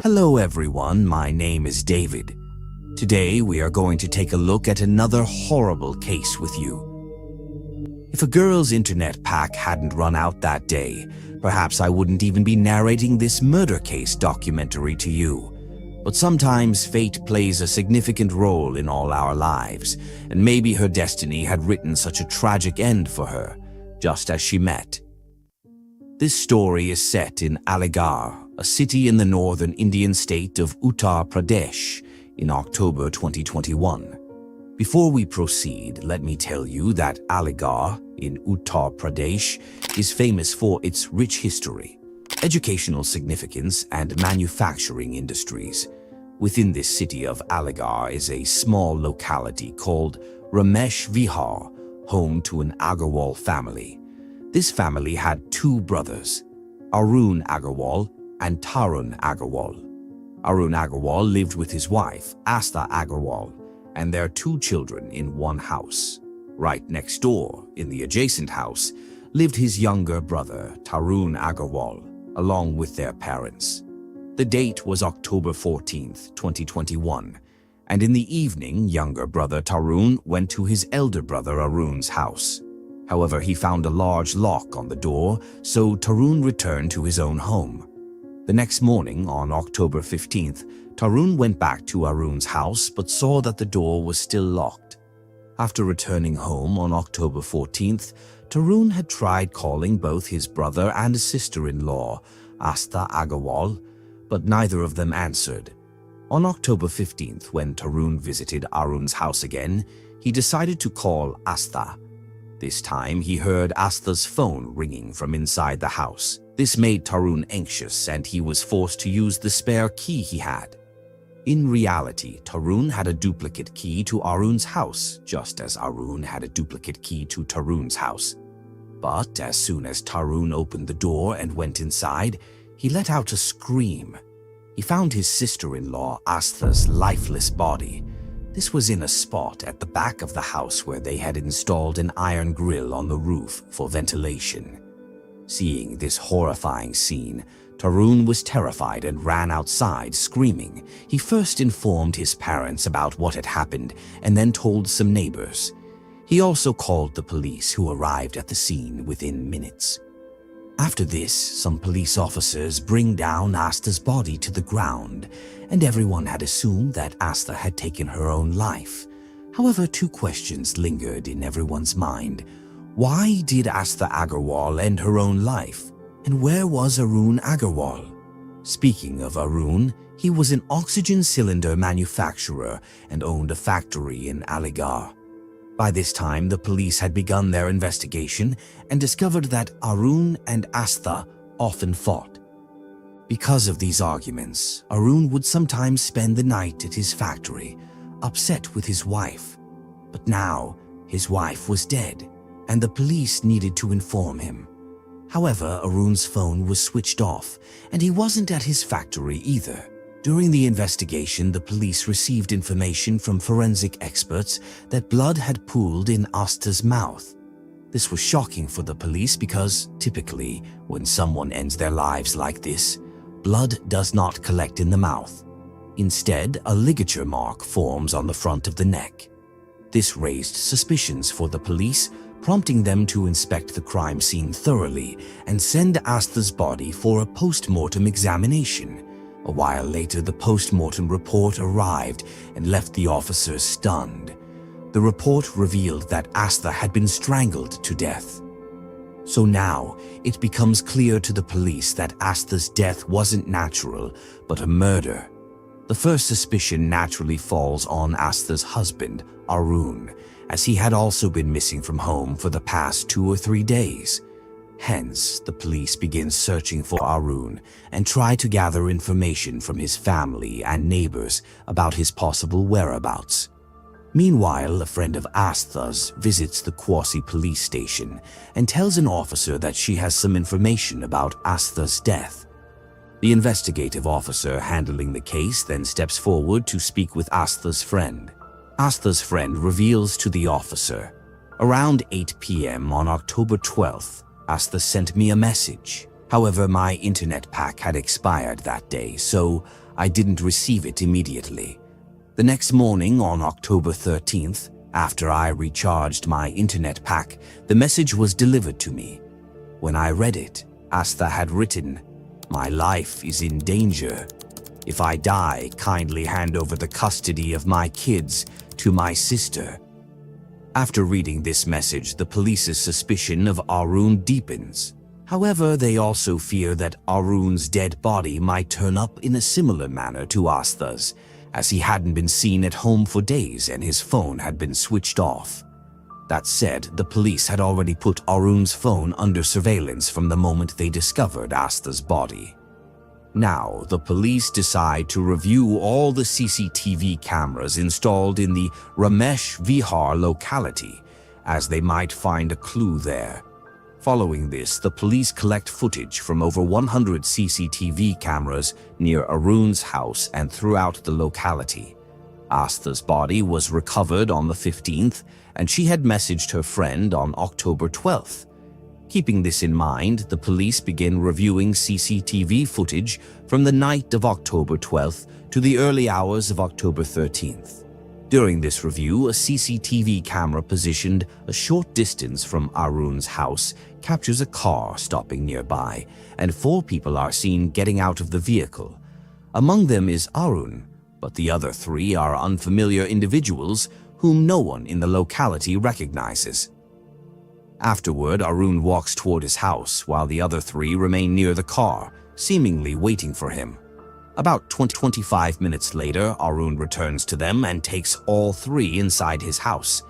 Hello everyone, my name is David. Today we are going to take a look at another horrible case with you. If a girl's internet pack hadn't run out that day, perhaps I wouldn't even be narrating this murder case documentary to you. But sometimes fate plays a significant role in all our lives, and maybe her destiny had written such a tragic end for her, just as she met. This story is set in Aligarh, a city in the northern Indian state of Uttar Pradesh, in October 2021. Before we proceed, let me tell you that Aligarh, in Uttar Pradesh, is famous for its rich history, educational significance, and manufacturing industries. Within this city of Aligarh is a small locality called Ramesh Vihar, home to an Agarwal family. This family had two brothers, Arun Agarwal and Tarun Agarwal. Arun Agarwal lived with his wife, Astha Agarwal, and their two children in one house. Right next door, in the adjacent house, lived his younger brother, Tarun Agarwal, along with their parents. The date was October 14th, 2021, and in the evening, younger brother Tarun went to his elder brother Arun's house. However, he found a large lock on the door, so Tarun returned to his own home. The next morning, on October 15th, Tarun went back to Arun's house but saw that the door was still locked. After returning home on October 14th, Tarun had tried calling both his brother and his sister-in-law, Astha Agarwal, but neither of them answered. On October 15th, when Tarun visited Arun's house again, he decided to call Astha. This time, he heard Astha's phone ringing from inside the house. This made Tarun anxious, and he was forced to use the spare key he had. In reality, Tarun had a duplicate key to Arun's house, just as Arun had a duplicate key to Tarun's house. But as soon as Tarun opened the door and went inside, he let out a scream. He found his sister-in-law Astha's lifeless body. This was in a spot at the back of the house where they had installed an iron grill on the roof for ventilation. Seeing this horrifying scene, Tarun was terrified and ran outside, screaming. He first informed his parents about what had happened and then told some neighbors. He also called the police, who arrived at the scene within minutes. After this, some police officers bring down Astha's body to the ground, and everyone had assumed that Astha had taken her own life. However, two questions lingered in everyone's mind. Why did Astha Agarwal end her own life? And where was Arun Agarwal? Speaking of Arun, he was an oxygen cylinder manufacturer and owned a factory in Aligarh. By this time, the police had begun their investigation and discovered that Arun and Astha often fought. Because of these arguments, Arun would sometimes spend the night at his factory, upset with his wife. But now, his wife was dead, and the police needed to inform him. However, Arun's phone was switched off, and he wasn't at his factory either. During the investigation, the police received information from forensic experts that blood had pooled in Astha's mouth. This was shocking for the police because, typically, when someone ends their lives like this, blood does not collect in the mouth. Instead, a ligature mark forms on the front of the neck. This raised suspicions for the police, prompting them to inspect the crime scene thoroughly and send Astha's body for a post-mortem examination. A while later, the post-mortem report arrived and left the officers stunned. The report revealed that Astha had been strangled to death. So now, it becomes clear to the police that Astha's death wasn't natural, but a murder. The first suspicion naturally falls on Astha's husband, Arun, as he had also been missing from home for the past 2 or 3 days. Hence, the police begin searching for Arun and try to gather information from his family and neighbors about his possible whereabouts. Meanwhile, a friend of Astha's visits the Quasi police station and tells an officer that she has some information about Astha's death. The investigative officer handling the case then steps forward to speak with Astha's friend. Astha's friend reveals to the officer, "Around 8 p.m. on October 12th, Astha sent me a message. However, my internet pack had expired that day, so I didn't receive it immediately. The next morning, on October 13th, after I recharged my internet pack, the message was delivered to me. When I read it, Asta had written, "My life is in danger. If I die, kindly hand over the custody of my kids to my sister." After reading this message, the police's suspicion of Arun deepens. However, they also fear that Arun's dead body might turn up in a similar manner to Asta's, as he hadn't been seen at home for days and his phone had been switched off. That said, the police had already put Arun's phone under surveillance from the moment they discovered Asta's body. Now, the police decide to review all the CCTV cameras installed in the Ramesh Vihar locality, as they might find a clue there. Following this, the police collect footage from over 100 CCTV cameras near Arun's house and throughout the locality. Asta's body was recovered on the 15th, and she had messaged her friend on October 12th. Keeping this in mind, the police begin reviewing CCTV footage from the night of October 12th to the early hours of October 13th. During this review, a CCTV camera positioned a short distance from Arun's house captures a car stopping nearby, and 4 people are seen getting out of the vehicle. Among them is Arun, but the other 3 are unfamiliar individuals whom no one in the locality recognizes. Afterward, Arun walks toward his house while the other 3 remain near the car, seemingly waiting for him. About 25 minutes later, Arun returns to them and takes all 3 inside his house.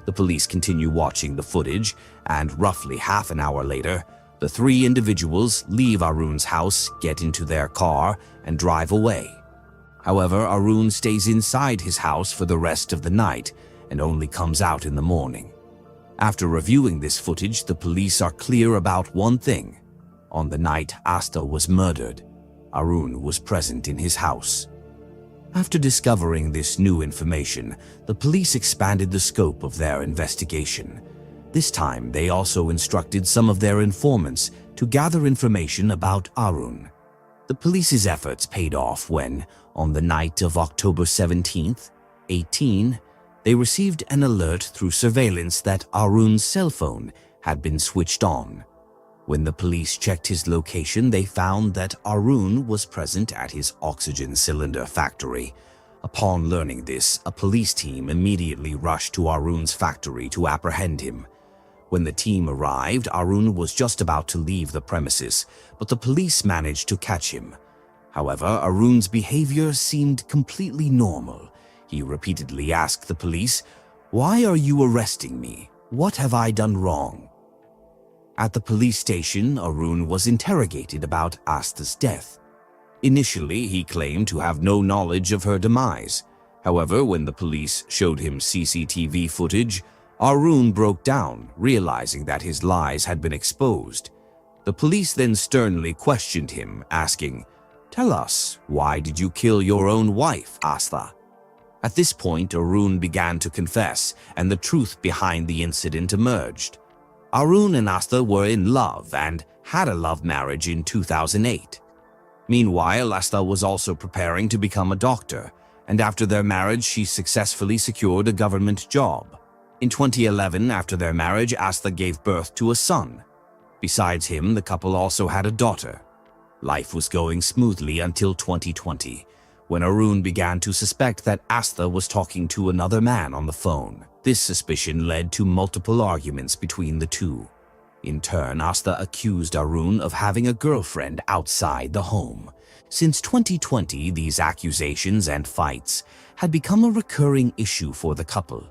The police continue watching the footage, and roughly half an hour later, the 3 individuals leave Arun's house, get into their car, and drive away. However, Arun stays inside his house for the rest of the night and only comes out in the morning. After reviewing this footage, the police are clear about one thing. On the night Asta was murdered, Arun was present in his house. After discovering this new information, the police expanded the scope of their investigation. This time, they also instructed some of their informants to gather information about Arun. The police's efforts paid off when, on the night of October 17th, 18, they received an alert through surveillance that Arun's cell phone had been switched on. When the police checked his location, they found that Arun was present at his oxygen cylinder factory. Upon learning this, a police team immediately rushed to Arun's factory to apprehend him. When the team arrived, Arun was just about to leave the premises, but the police managed to catch him. However, Arun's behavior seemed completely normal. He repeatedly asked the police, "Why are you arresting me? What have I done wrong?" At the police station, Arun was interrogated about Asta's death. Initially, he claimed to have no knowledge of her demise. However, when the police showed him CCTV footage, Arun broke down, realizing that his lies had been exposed. The police then sternly questioned him, asking, "Tell us, why did you kill your own wife, Asta?" At this point, Arun began to confess, and the truth behind the incident emerged. Arun and Asta were in love and had a love marriage in 2008. Meanwhile, Asta was also preparing to become a doctor, and after their marriage, she successfully secured a government job. In 2011, after their marriage, Asta gave birth to a son. Besides him, the couple also had a daughter. Life was going smoothly until 2020, when Arun began to suspect that Asta was talking to another man on the phone. This suspicion led to multiple arguments between the two. In turn, Asta accused Arun of having a girlfriend outside the home. Since 2020, these accusations and fights had become a recurring issue for the couple.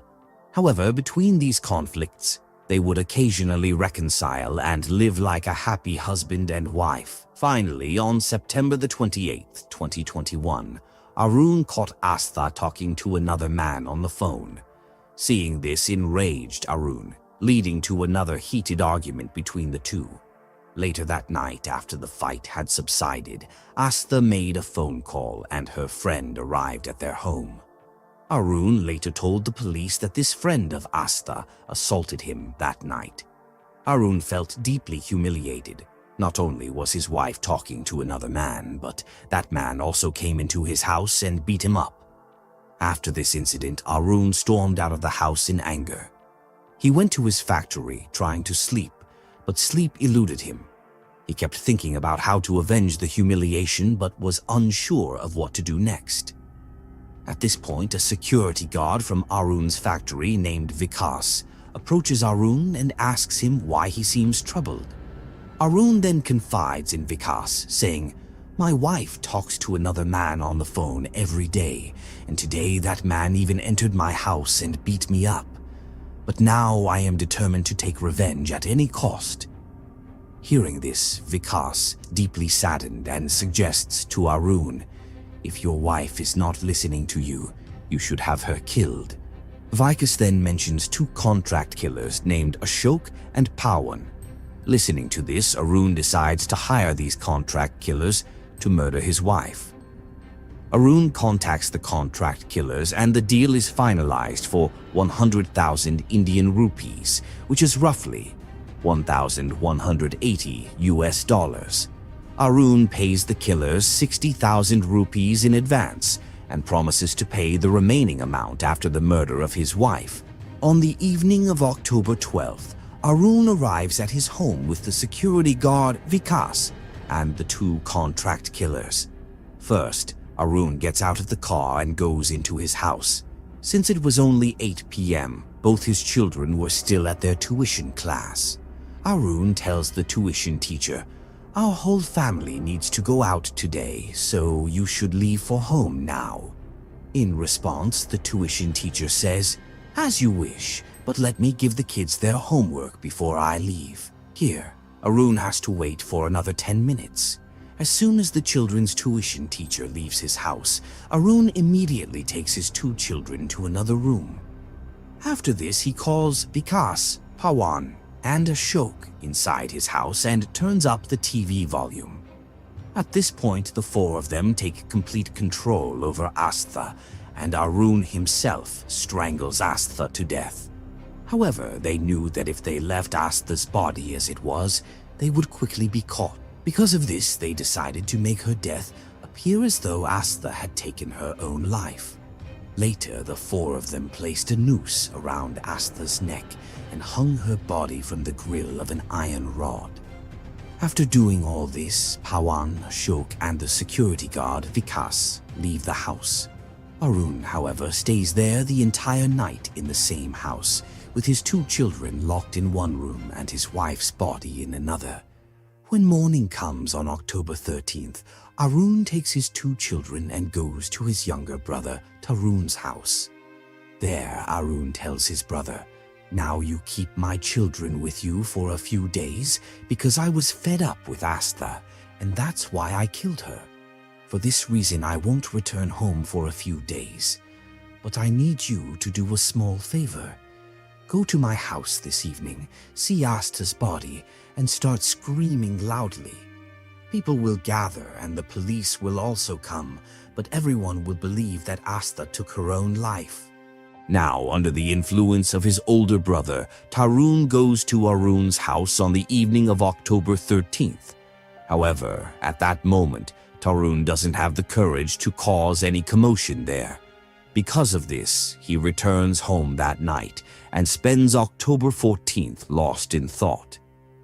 However, between these conflicts, they would occasionally reconcile and live like a happy husband and wife. Finally, on September the 28th, 2021, Arun caught Asta talking to another man on the phone. Seeing this enraged Arun, leading to another heated argument between the two. Later that night, after the fight had subsided, Asta made a phone call and her friend arrived at their home. Arun later told the police that this friend of Asta assaulted him that night. Arun felt deeply humiliated. Not only was his wife talking to another man, but that man also came into his house and beat him up. After this incident, Arun stormed out of the house in anger. He went to his factory trying to sleep, but sleep eluded him. He kept thinking about how to avenge the humiliation but was unsure of what to do next. At this point, a security guard from Arun's factory named Vikas approaches Arun and asks him why he seems troubled. Arun then confides in Vikas, saying, "My wife talks to another man on the phone every day, and today that man even entered my house and beat me up. But now I am determined to take revenge at any cost." Hearing this, Vikas, deeply saddened, and suggests to Arun, "If your wife is not listening to you, you should have her killed." Vikas then mentions two contract killers named Ashok and Pawan. Listening to this, Arun decides to hire these contract killers to murder his wife. Arun contacts the contract killers and the deal is finalized for 100,000 Indian rupees, which is roughly 1,180 US. Arun pays the killers 60,000 rupees in advance and promises to pay the remaining amount after the murder of his wife. On the evening of October 12th, Arun arrives at his home with the security guard Vikas and the two contract killers. First, Arun gets out of the car and goes into his house. Since it was only 8 p.m., both his children were still at their tuition class. Arun tells the tuition teacher, "Our whole family needs to go out today, so you should leave for home now." In response, the tuition teacher says, "As you wish, but let me give the kids their homework before I leave." Here, Arun has to wait for another 10 minutes. As soon as the children's tuition teacher leaves his house, Arun immediately takes his two children to another room. After this, he calls Vikas, Pawan, and Ashok inside his house and turns up the TV volume. At this point, the four of them take complete control over Astha, and Arun himself strangles Astha to death. However, they knew that if they left Astha's body as it was, they would quickly be caught. Because of this, they decided to make her death appear as though Astha had taken her own life. Later, the four of them placed a noose around Astha's neck and hung her body from the grill of an iron rod. After doing all this, Pawan, Ashok, and the security guard Vikas leave the house. Arun, however, stays there the entire night in the same house, with his two children locked in one room and his wife's body in another. When morning comes on October 13th, Arun takes his two children and goes to his younger brother Tarun's house. There, Arun tells his brother, "Now you keep my children with you for a few days because I was fed up with Astha, and that's why I killed her. For this reason, I won't return home for a few days. But I need you to do a small favor. Go to my house this evening, see Astha's body, and start screaming loudly. People will gather and the police will also come, but everyone will believe that Astha took her own life." Now, under the influence of his older brother, Tarun goes to Arun's house on the evening of October 13th. However, at that moment, Tarun doesn't have the courage to cause any commotion there. Because of this, he returns home that night and spends October 14th lost in thought.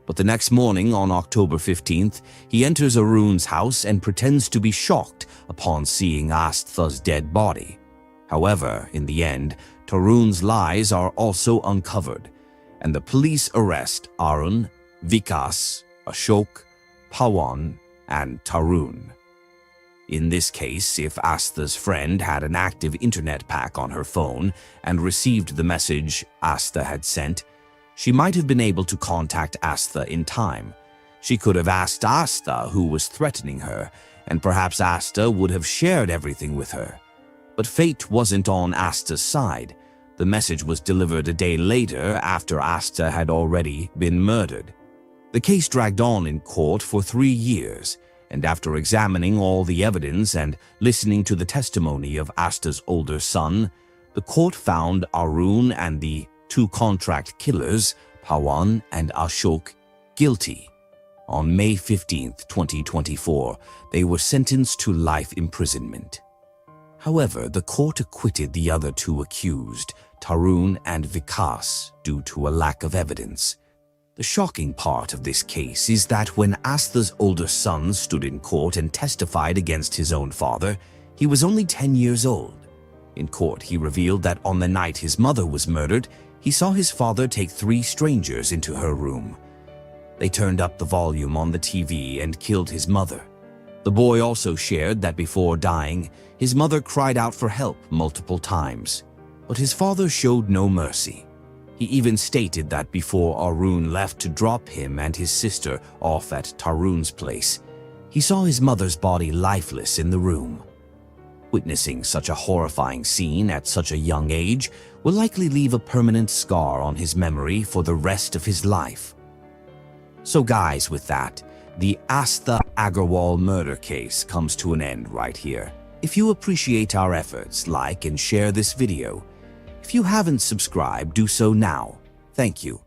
But the next morning, on October 15th, he enters Arun's house and pretends to be shocked upon seeing Astha's dead body. However, in the end, Tarun's lies are also uncovered, and the police arrest Arun, Vikas, Ashok, Pawan, and Tarun. In this case, if Astha's friend had an active internet pack on her phone and received the message Astha had sent, she might have been able to contact Astha in time. She could have asked Astha who was threatening her, and perhaps Astha would have shared everything with her. But fate wasn't on Astha's side. The message was delivered a day later after Astha had already been murdered. The case dragged on in court for 3 years, and after examining all the evidence and listening to the testimony of Astha's older son, the court found Arun and the two contract killers, Pawan and Ashok, guilty. On May 15, 2024, they were sentenced to life imprisonment. However, the court acquitted the other two accused, Tarun and Vikas, due to a lack of evidence. The shocking part of this case is that when Astha's older son stood in court and testified against his own father, he was only 10 years old. In court, he revealed that on the night his mother was murdered, he saw his father take 3 strangers into her room. They turned up the volume on the TV and killed his mother. The boy also shared that before dying, his mother cried out for help multiple times, but his father showed no mercy. He even stated that before Arun left to drop him and his sister off at Tarun's place, he saw his mother's body lifeless in the room. Witnessing such a horrifying scene at such a young age will likely leave a permanent scar on his memory for the rest of his life. So guys, with that, the Astha Agarwal murder case comes to an end right here. If you appreciate our efforts, like and share this video. If you haven't subscribed, do so now. Thank you.